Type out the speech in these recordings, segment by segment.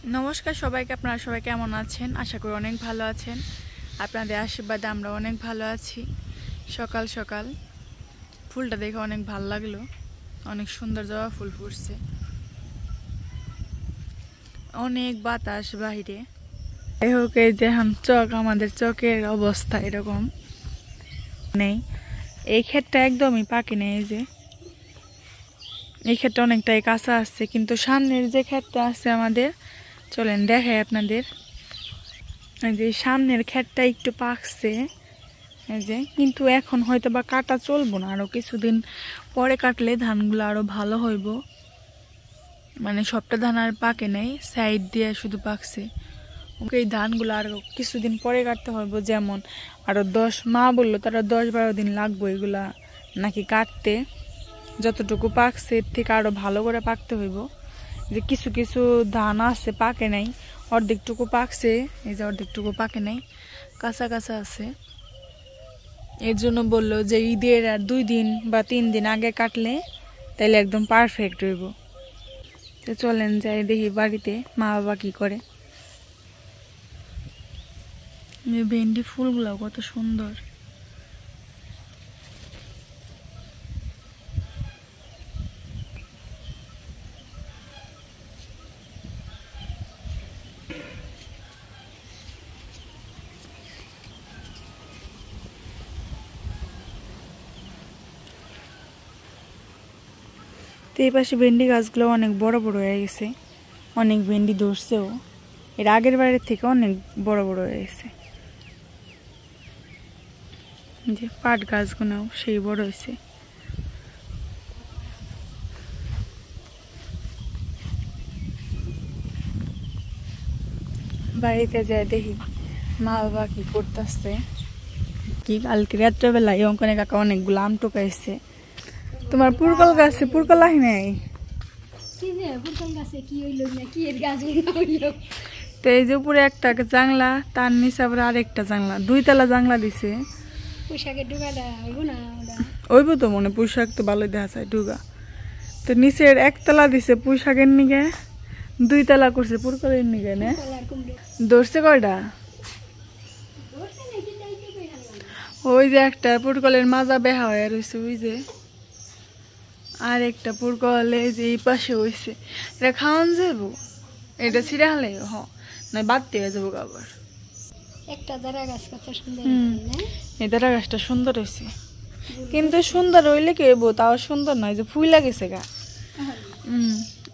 নমস্কার সবাইকে, আপনারা সবাই কেমন আছেন? আশা করি অনেক ভালো আছেন। আপনাদের আশীর্বাদে আমরা অনেক ভালো আছি। সকাল সকাল ফুলটা দেখে অনেক ভালো লাগলো, অনেক সুন্দর জবা ফুল ফুটছে, অনেক বাতাস বাহিরে। যাই হোক, এই যে চক, আমাদের চকের অবস্থা এরকম নেই। এই ক্ষেতটা একদমই পাকে নেই। এই যে এই ক্ষেতটা অনেকটাই কাঁচা আছে, কিন্তু সামনের যে ক্ষেতটা আছে আমাদের, চলেন দেখাই আপনাদের। এই যে সামনের ক্ষেতটা একটু পাকছে, এই যে, কিন্তু এখন হয়তো বা কাটা চলবো না, আরো কিছুদিন পরে কাটলে ধানগুলো আরো ভালো হইব। মানে সবটা ধান আর পাকে নেই, সাইড দিয়ে শুধু পাকছে। এই ধানগুলো আরো কিছুদিন পরে কাটতে হইব। যেমন আরো মা বললো তারা 10-12 দিন লাগবে এগুলা নাকি কাটতে। যতটুকু পাকছে এর থেকে আরো ভালো করে পাকতে হইব। যে কিছু কিছু ধান আছে পাকে নাই, অর্ধেকটুকু পাকছে, এই যে অর্ধেকটুকু পাকে নাই, কাঁচা কাঁচা আছে। এর জন্য বললো যে ঈদের আর 2 দিন বা 3 দিন আগে কাটলে তাইলে একদম পারফেক্ট হইব। তো চলেন যাই দেখি বাড়িতে মা বাবা কি করে। ভেন্ডি ফুলগুলো কত সুন্দর। তো এই পাশে ভেন্ডি গাছগুলো অনেক বড় বড় হয়ে গেছে, অনেক ভেন্ডি ধরছেও। এর আগের বাড়ির থেকে অনেক বড় বড় হয়ে গেছে। যে পাট গাছগুলো সেই বড় হয়েছে। বাড়িতে যাই দেখি মা বাবা কি করতেছে। কি কালকে রাত্রেবেলায় অঙ্কনে কাকা অনেকগুলো আম টোকাইছে। তোমার পুরকল গাছে পুরকল আহি নাই? তো এই যে উপরে একটা জাংলা, তার নিচে আবার আরেকটা জাংলা, 2 তলা জাংলা দিছে। ওইব তো মনে পুঁইশাক তো ভালোই দেখা যায় ঢুকা। তো নিচের 1 তলা দিছে পুঁইশাকের নিগে, 2 তলা করছে পুরকলের নিগে। না ধরছে কয়টা? ওই যে একটা পুরকলের মাজা বেহা হয়ে রয়েছে, ওই যে আর একটা পুরকল যে এই পাশে হয়েছে। এটা খাওয়ান যাবো, এটা ছিঁড়ে হালে না বাড়তে হয়ে যাবো আবার। এই দাঁড়া গাছটা সুন্দর হয়েছে, কিন্তু সুন্দর হইলে কি হইব, তাও সুন্দর নয়। যে ফুল লাগেছে গা,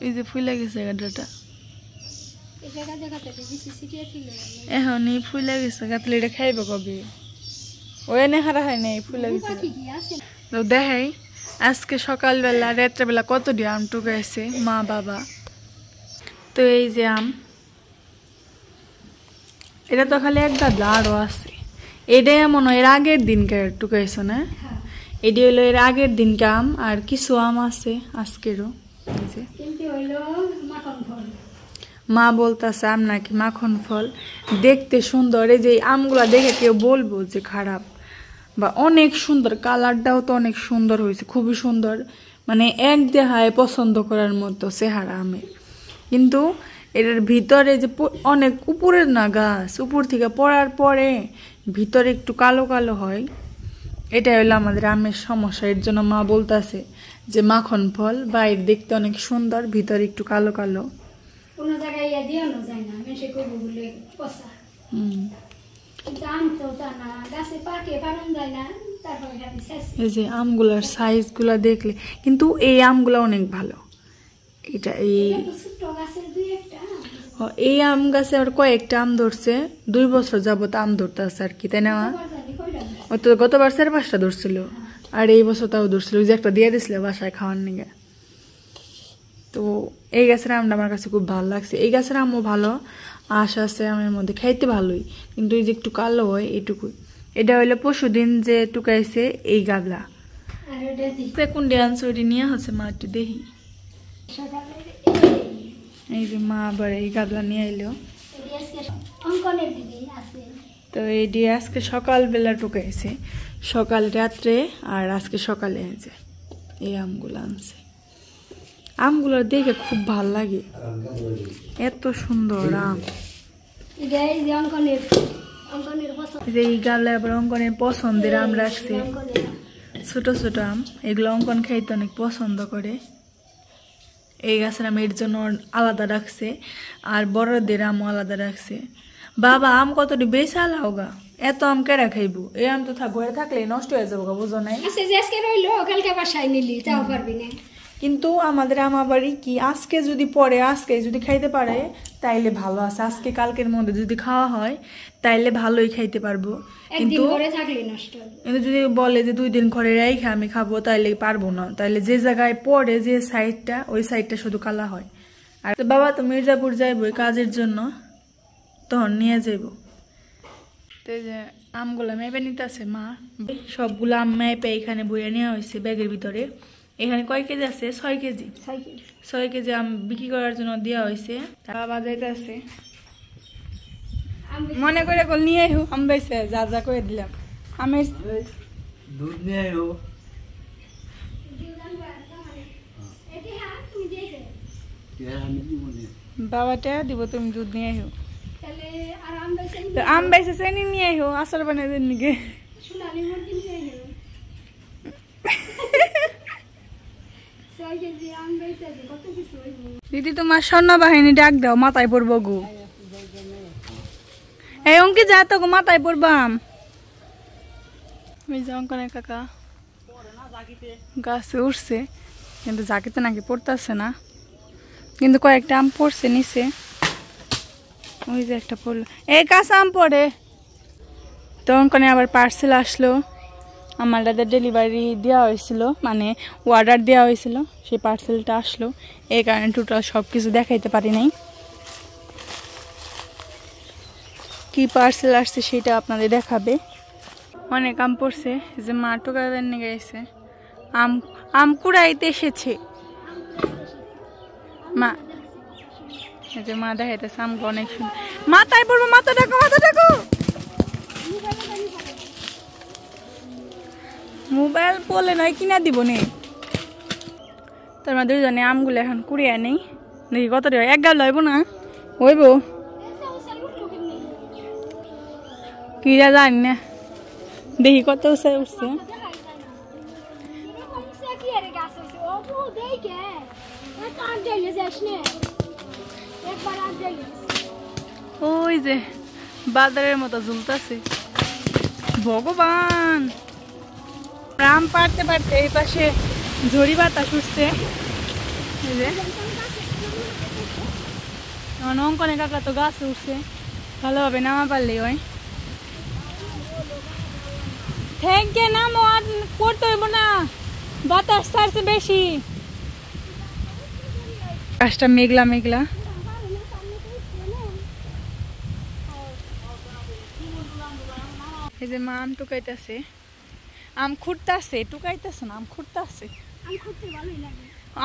এই যে ফুল লাগেছে গাটা, এখন এই ফুল লাগেছে গাতলে এটা খাইবে কবে? ওই এনে হারা হয় না, এই ফুল লাগেছে। তো দেখাই আজকে সকালবেলা রাত্রেবেলা কত দিয়ে আম টুকাইছে মা বাবা। তো এই যে আম, এটা তো খালি এক গাদলা, আরো আছে। এটাই এমন এর আগের দিনকে টুকাইছো না? এটি হইলো এর আগের দিনকে আম, আর কিছু আম আছে আজকেরও। মা বলতেছে আম নাকি মাখন ফল, দেখতে সুন্দর। এই যে আমগুলা দেখে কেউ বলবো যে খারাপ, বা অনেক সুন্দর, কালারটাও তো অনেক সুন্দর হয়েছে, খুবই সুন্দর। মানে এক দেখায় পছন্দ করার মতো চেহারা আমের। কিন্তু এটার ভিতরে যে অনেক উপরের না গাছ, উপর থেকে পড়ার পরে ভিতরে একটু কালো কালো হয়। এটা হলো আমাদের আমের সমস্যা। এর জন্য মা বলতেছে যে মাখন ফল, বাইরে দেখতে অনেক সুন্দর, ভিতরে একটু কালো কালো। এই যে আমগুলার সাইজ গুলা দেখলে, কিন্তু এই আমগুলা অনেক ভালো। এটা এই আম গাছে আর কয়েকটা আম ধরছে, 2 বছর যাবত আম ধরতে আছে আর কি, তাই না? ওই তো গতবার 4-5টা ধরছিল, আর এই বছর তাও ধরছিল, যে একটা দিয়ে দিছিল বাসায় খাওয়ার নিগে। তো এই গাছের আমটা আমার কাছে খুব ভালো লাগছে। এই গাছের আমও ভালো, আশ আছে আমের মধ্যে, খাইতে ভালোই, কিন্তু এই যে একটু কালো হয় এইটুকুই। এটা হইলো পরশুদিন যে টুকাইছে এই গাবলা। কোনটি আনছে ওইটি নিয়ে হচ্ছে মা, একটু দেখি। এই যে মা আবার এই গাবলা নিয়ে এলো। তো এটি আজকে সকালবেলা টুকাইছে, সকাল রাত্রে, আর আজকে সকালে যে এই আমগুলো আনছে। আমগুলো দেখে খুব ভাল লাগে, এত সুন্দর আম। এই গাবলা আবার অঙ্কনের পছন্দের আম রাখছে, ছোট ছোট আম। এগুলো অঙ্কন খাইতে অনেক পছন্দ করে। এই গাছের আম এর জন্য আলাদা রাখছে, আর বড়দের আমও আলাদা রাখছে। বাবা আম কতটি বেশি আলাও গা, এত আম কেরা খাইবো? এই আম তো ঘরে থাকলে নষ্ট হয়ে যাবো গা, বুঝো নাই? কিন্তু আমাদের আমাবাড়ি কি আজকে যদি পরে, আজকে যদি খাইতে পারে তাইলে ভালো আছে। আজকে কালকের মধ্যে যদি খাওয়া হয় তাইলে ভালোই খাইতে পারবো। কিন্তু যদি বলে যে 2 দিন ঘরে রেখে আমি খাবো, তাইলে পারবো না। তাইলে যে জায়গায় পড়ে, যে সাইডটা, ওই সাইডটা শুধু কালা হয়। আর বাবা তো মির্জাপুর যাইবো কাজের জন্য, তখন নিয়ে যাইব। তো যে আমগুলো মেপে নিতেছে মা, সবগুলো আম মেপে এখানে বইয়ে নেওয়া হয়েছে ব্যাগের ভিতরে। এখানে কয় কেজি আছে? 6 কেজি। 6 কেজি আম বিক্রি করার জন্য দেওয়া হয়েছে। বাবা যাইতেছে, মনে করে কল নিয়ে আইহো আম বেছে, যা যা করে দিলাম। আমের দুধ নিয়ে আইহো। বাবাটা দিব, তুমি দুধ নিয়ে আইহো। আম বেছে চেনি নিয়ে আইহো, আচার বানাই দেন নাকি? দিদি তোমার সৈন্যবাহিনী ডাক দাও, মাথায় পড়বো গো। এই অঙ্কি যা তো গো, মাথায় পড়বাম। ওই যে অঙ্কনের কাকা গাছে উঠছে, কিন্তু জাকিতে নাকি পড়তেছে না, কিন্তু কয়েকটা আম পড়ছে নিচে। ওই যে একটা পড়লো, এই কাঁচা আম পড়ে। তো অঙ্কনে আবার পার্সেল আসলো, আমার দাদার ডেলিভারি দেওয়া হয়েছিল, মানে অর্ডার দেওয়া হয়েছিল, সেই পার্সেলটা আসলো। এই কারণে টোটাল সব কিছু দেখাইতে পারি নাই। কি পার্সেল আসছে সেটা আপনাদের দেখাবে। অনেক আম পড়ছে, যে মা টোকাবেন নিয়ে গেছে, আম আম কুড়াইতে এসেছে মা। এই যে মা দেখাইতেছে আমকে অনেক সুন্দর। মাথায় পড়বো, মাথা ডাকো, মাথা ডাকো। মোবাইল বলে নয় কিনা দিব নে। তোর মা দুজনে আমগুলো এখন কুড়িয়ে নেই, দেখি কত হয়। 1 গাল হইব না? হইব কি জানি না, দেখি কত উঠছে। ওই যে বাজারের মতো ঝুলতেছে, ভগবান। আম পাড়তে পারতে এই পাশে ঝড়ি বাতাস উঠছে। অঙ্কনে কাকা তো গাছে উঠছে, ভালোভাবে নামা পারলেই হয়। থ্যাংক ইউ, নামো, আর করতে হইব না, বাতাস ছাড়ছে বেশি। গাছটা মেঘলা মেঘলা। এই যে মা আম টুকাইতেছে, আম খুঁড়তেছে, টুকাইতেছে না, আম খুঁড়তেছে।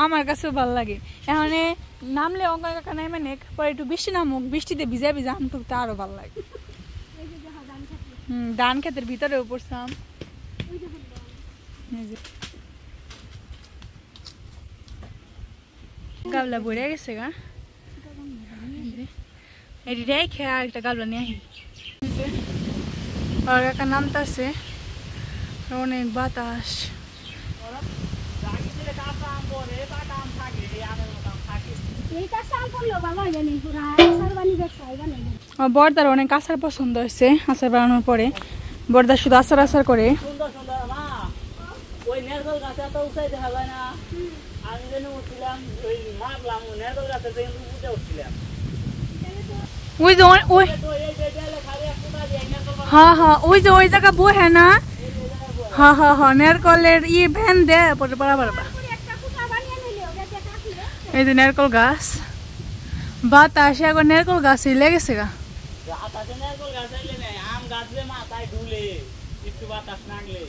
আমার কাছেও ভালো লাগে। এখানে নামলে অঙ্কন কাকা নাই, মানে পরে একটু বৃষ্টি নামুক, বৃষ্টিতে ভিজা ভিজা আম টুকতে আরো ভালো লাগে। ধান ক্ষেতের ভিতরেও পড়ছে আম। গাবলা ভরে গেছে গা, এটি রেখে আর একটা গাবলা নিয়ে আহি। আর কাকা নামতাছে, অনেক বাতাস। বর্দার অনেক আচার পছন্দ হয়েছে, আচার বানানোর পরে বর্দা শুধু আচার আচার করে। ওই যে ওই, হ্যাঁ হ্যাঁ, ওই যে ওই জায়গা বহে না, হ্যাঁ হ্যাঁ হ্যাঁ, নারকলের ই ভ্যান দে পরে বরাবর। এই যে নারকল গাছ, বাতাসে একবার নারকল গাছ লেগেছে গা।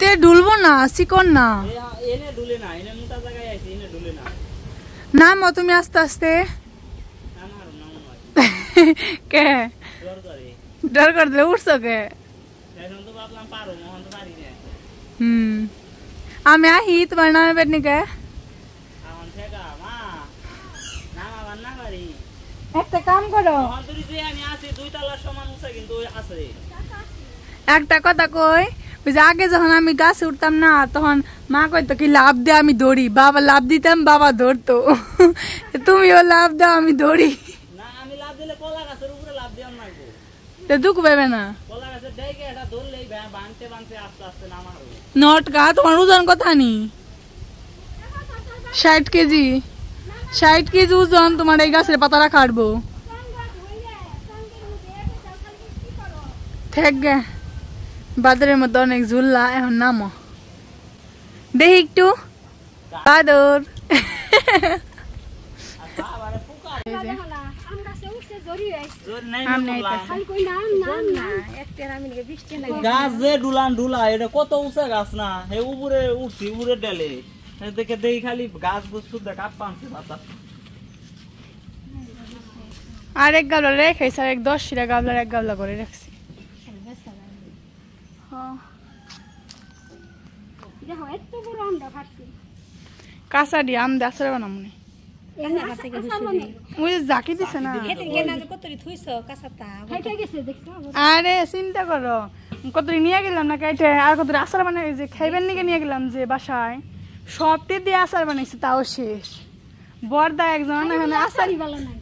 তে ডুলবো না, চিকন না। নামো তুমি আস্তে আস্তে। কে ডর করে দিলে উঠছো কে? আমি আহি তোমার নামে বেটনি কে? একটা কাম করো, একটা কথা কই, ওই যে আগে যখন আমি গাছে উঠতাম না তখন মা কইতো কি লাভ দে আমি দৌড়ি, বাবা লাভ দিতাম বাবা ধরতো। তুমিও লাভ দাও আমি দৌড়ি, দুঃখ পাবে না। নটকা তোমার ওজন কথা নি 60 কেজি, 60 কেজি ওজন তোমার এই গাছের পাতারা কাটবো। ঠেক বাদরের মধ্যে অনেক ঝুললা, এখন নামো দেখি একটু বাদর। গাছ যে ডুলান ডুলা এটা কত উঁচা গাছ না, হে উপরে উঠছি উপরে ডেলে দেখে দেখি খালি গাছ বুঝ শুদ্ধ কাপ পানছে মাথা। আর এক গাবলা রেখে স্যার এক 10টা গাবলার এক গাবলা করে রাখছি। কাঁচা দিয়ে আম দিয়ে আচার বানাবো না, ওই জাকি দিছে না। আরে চিন্তা করো, কতরি নিয়ে গেলাম না কেটে, আর কতরি আচার বানাই যে খাইবেন নিকে নিয়ে গেলাম যে বাসায়, সবটি দিয়ে আচার বানাইছে তাও শেষ। বর্দা একজন এখানে আচারই ভালো না,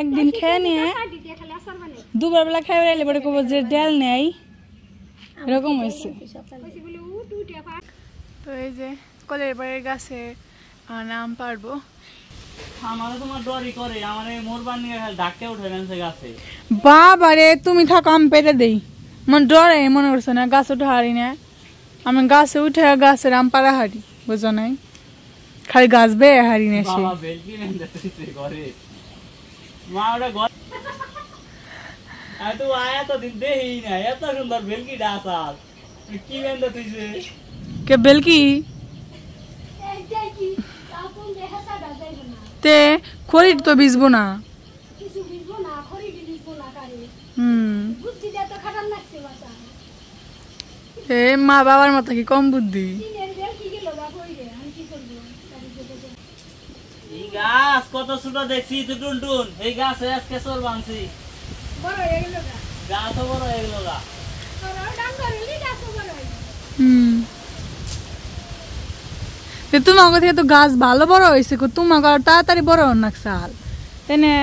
একদিন খেয়ে নিয়ে দুবার বেলা খাই বেড়াইলে পরে কব যে ডাল নেই, এরকম হয়েছে। তো এই যে কলের বাড়ির গাছে আম পারবো। বাবারে তুমি থাকো আম পেটে দেই, আমার ডরে মনে করছে না গাছ উঠে হারি না, আমি গাছে উঠে গাছের আম পাড়া হারি, বুঝো নাই খালি গাছ বেয়ে হারি না। কে বেলকি তে খড়ি তো বিজবো না। মা বাবার মতো কি কম বুদ্ধি? গাছ কত ছোট দেখছি তো টুনটুন, এই গাছে আজকে চোর বানছি, গাছও বড় হয়ে গেল গা। তোমার থেকে তো গাছ ভালো বড় হয়েছে, তোমার তাড়াতাড়ি বড় হন না সাল তাই না?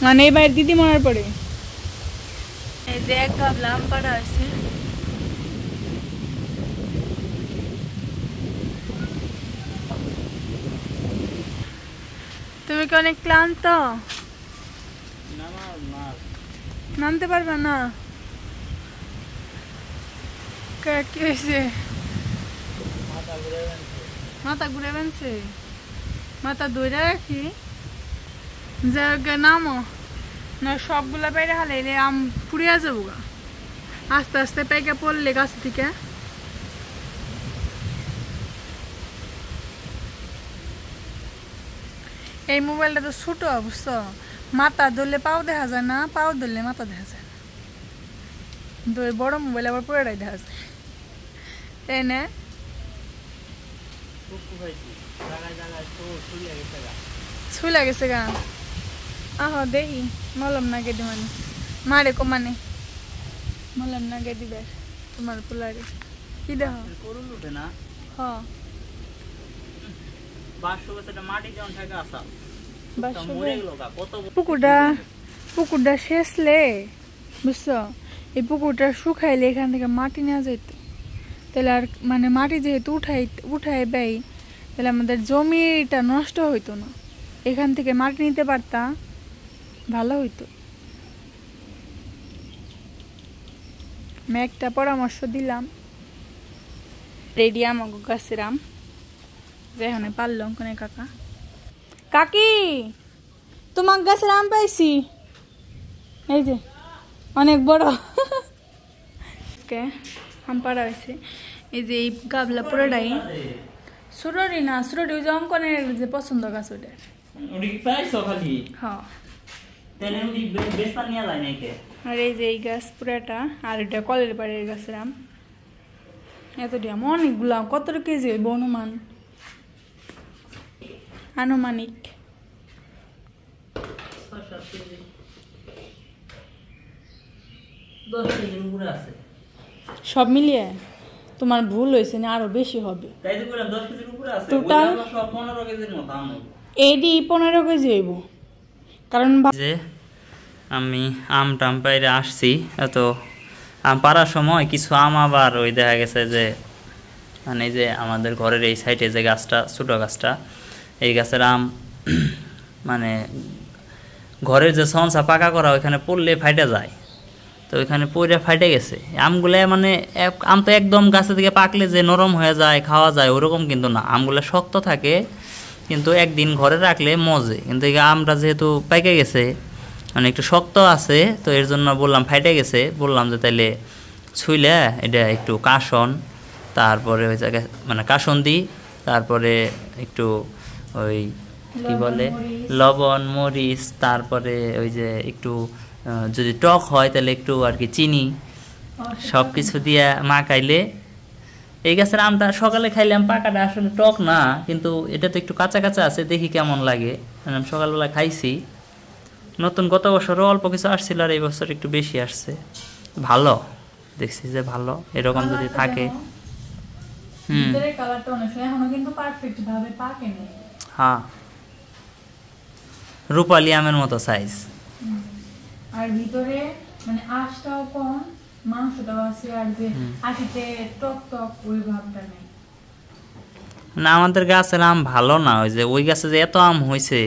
মানে এই বাইরের দিদি মরার পরে এই যে এক গাবলা আম পাড়া হয়েছে। তুমি কি অনেক ক্লান্ত? নামতে পারবে না? কি হয়েছে? মাথা ঘুরে বেনছে, মাথা ধরে রাখি যে নামো না, সবগুলা পেরে হালাইলে আম পুড়িয়া যাবো গা, আস্তে আস্তে পেকে পড়লে গাছ থেকে। এই মোবাইলটা তো ছোট বুঝছো, মাথা ধরলে পাও দেখা যায় না, পাও ধরলে মাথা দেখা যায় না, বড় মোবাইল আবার পুরোটাই দেখা যায়, তাই না? ছুলে গেছে গা। আহ দেখি মলম না গেদি মানে মারে কমানে মলম না গেদি বের তোমার পোলারে কি দেখ না। হ্যাঁ পুকুরটা শেষলে বুঝছো, এই পুকুরটা শুকাইলে এখান থেকে মাটি নেওয়া যেত, তাহলে আর মানে মাটি যেহেতু উঠাই বেই তাহলে আমাদের জমিটা নষ্ট হইতো না, এখান থেকে মাটি নিতে পারতাম, ভালো হইতো। আমি একটা পরামর্শ দিলাম, রেডি আমাকে গাছের আম যেখানে পারলাম কোনে কাকা কাকি তোমার গাছের আম পাইছি, এই যে অনেক বড়। আম পাড়া হয়েছে। এই যে এই গাবলা পুরোটাই সুররি না, সুররি ওই যে অঙ্কনের যে পছন্দ গাছ ওটার। হ্যাঁ, বেসা নিয়ে যায় নাকি? আর এই যে এই গাছ পুরাটা, আর এটা কলের বাড়ির গাছের আম। এতটি আম অনেকগুলো। কত কেজি হইব অনুমান? আনুমানিক 10 কেজির উপরে আছে সব মিলিয়ে। তোমার ভুল হয়েছে না, আরো বেশি হবে। তাই তো বললাম 10 কেজির উপরে আছে। টোটাল সব 15 কেজির মতো আম হবে। এডি 15 কেজি হইব। কারণ যে আমি আম টাম পাইরে আসছি, এত আম পাড়ার সময় কিছু আম আবার ওই দেখা গেছে যে মানে যে আমাদের ঘরের এই সাইডে যে গাছটা, ছোটো গাছটা, এই গাছের আম মানে ঘরের যে সনসা পাকা করা ওইখানে পড়লে ফাইটে যায়, তো ওইখানে পড়ে ফাইটে গেছে আমগুলো। মানে আম তো একদম গাছে থেকে পাকলে যে নরম হয়ে যায় খাওয়া যায় ওরকম কিন্তু না, আমগুলো শক্ত থাকে, কিন্তু একদিন ঘরে রাখলে মজে। কিন্তু এই আমটা যেহেতু পাইকে গেছে মানে একটু শক্ত আছে, তো এর জন্য বললাম ফাইটে গেছে, বললাম যে তাইলে ছুইলে এটা একটু কাশন, তারপরে ওই জায়গায় মানে কাশন দিই, তারপরে একটু ওই কি বলে লবণ মরিচ, তারপরে ওই যে একটু যদি টক হয় তাহলে একটু আর কি চিনি, সব কিছু দিয়ে মাখাইলে এই গাছের আমটা সকালে খাইলাম। পাকাটা আসলে টক না, কিন্তু এটা তো একটু কাঁচা কাঁচা আছে, দেখি কেমন লাগে। আমি সকালবেলা খাইছি। নতুন গত বছরও অল্প কিছু আসছিল, আর এই বছর একটু বেশি আসছে। ভালো দেখছি যে ভালো, এরকম যদি থাকে। হ্যাঁ, রূপালি আমের মতো সাইজ। আর ভিতরে মানে আঁশটাও কম, মাংসটাও আছে, আর যে আটিতে টক টক ওই ভাবটা নেই। না, আমাদের গাছের আম ভালো না। ওই যে ওই গাছে যে এত আম হয়েছে,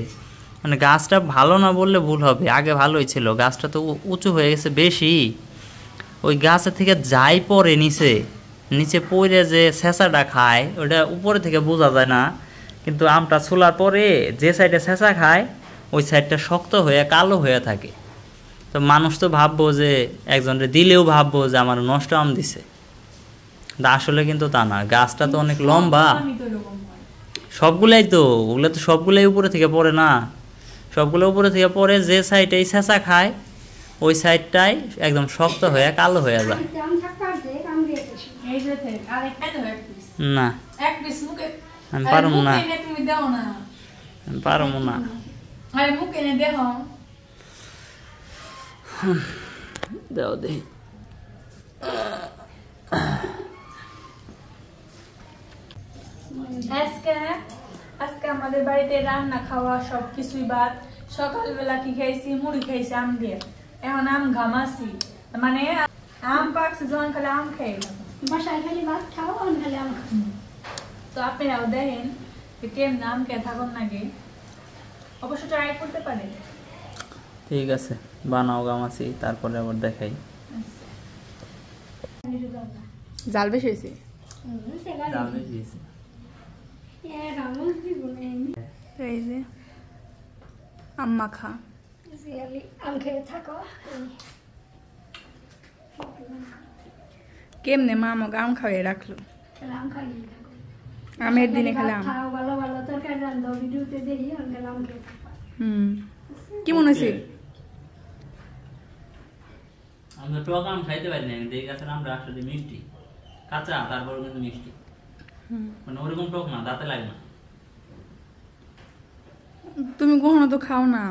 মানে গাছটা ভালো না বললে ভুল হবে, আগে ভালোই ছিল। গাছটা তো উঁচু হয়ে গেছে বেশি, ওই গাছের থেকে যাই পরে নিচে নিচে পড়ে যে ছেঁচাটা খায় ওটা উপরে থেকে বোঝা যায় না, কিন্তু আমটা ছোলার পরে যে সাইডে ছেঁচা খায় ওই সাইডটা শক্ত হয়ে কালো হয়ে থাকে। তো মানুষ তো ভাববো যে একজনকে দিলেও ভাববো যে আমার নষ্ট আম দিছে, আসলে কিন্তু তা না। গাছটা তো অনেক লম্বা, সবগুলাই তো ওগুলো তো সবগুলাই উপরে থেকে পড়ে না, সবগুলো উপরে থেকে পড়ে যে সাইডে ছেঁচা খায় ওই সাইডটাই একদম শক্ত হয়ে কালো হয়ে যায়। না আমি পারবো না, পারবো না। দাও দেখি। আজকে আমাদের বাড়িতে রান্না খাওয়া সবকিছুই বাদ। সকালবেলা কি খাইছি? মুড়ি খাইছি আম দিয়ে। এখন আম ঘামাছি, মানে আম পাকছে যখন খালি আম খাই, বাসায় খালি ভাত খাও আর খালি আম খাও। তো আপনারাও দেখেন যে কেমন আম কে থাকুন নাকি, অবশ্য ট্রাই করতে পারেন। ঠিক আছে, বানাও গামাছি, তারপরে আবার দেখাই। জাল বেশি হয়েছে, জাল বেশি হয়েছে। এই যে আম মাখা। কেমনে মা আমাকে আম খাওয়াই রাখলো, আমের দিনে খেলে আম। কি মনে হয়েছে? আমরা টক আম খাইতে পারি না, এই গাছের আমরা আসলে মিষ্টি কাঁচা, তারপর কিন্তু মিষ্টি, মানে ওরকম টক না, দাঁতে লাগে না। তুমি কখনো তো খাও না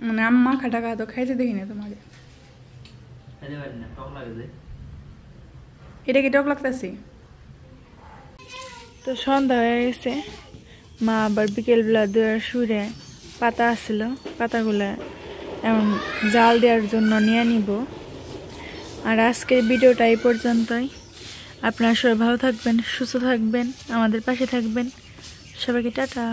মানে আম মাখা টাকা তো খাইতে দেখি না তোমার। খাইতে পারি না, টক লাগে যে। এটা কি টক লাগতেছে? তো সন্ধ্যা হয়ে গেছে, মা আবার বিকেলবেলা দেওয়ার সুরে পাতা আসছিল, পাতাগুলা এখন জাল দেওয়ার জন্য নিয়ে নিব। আর আজকের ভিডিওটা এই পর্যন্তই। আপনারা সবাই ভালো থাকবেন, সুস্থ থাকবেন, আমাদের পাশে থাকবেন। সবাইকে টাটা।